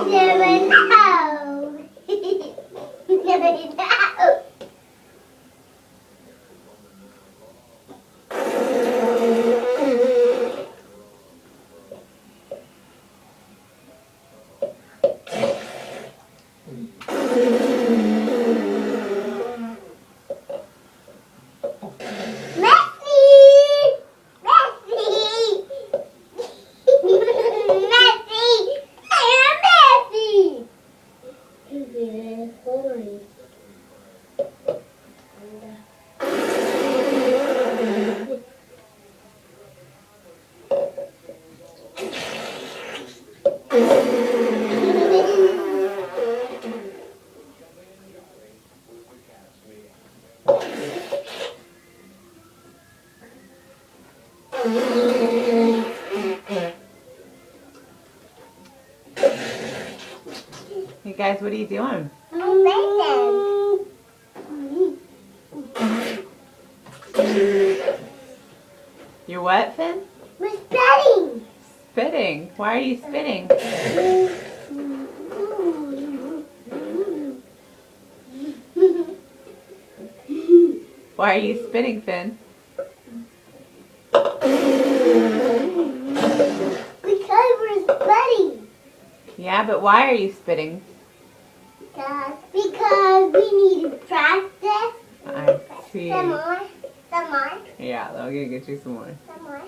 never know. You never know. Hey guys, what are you doing? You're what, Finn? We're spitting. Spitting. Why are you spitting? Why are you spitting, Finn? Because we're spitting. Yeah, but why are you spitting? Because we need to practice. I see. Some more. Yeah, I'm gonna get you some more. Some more.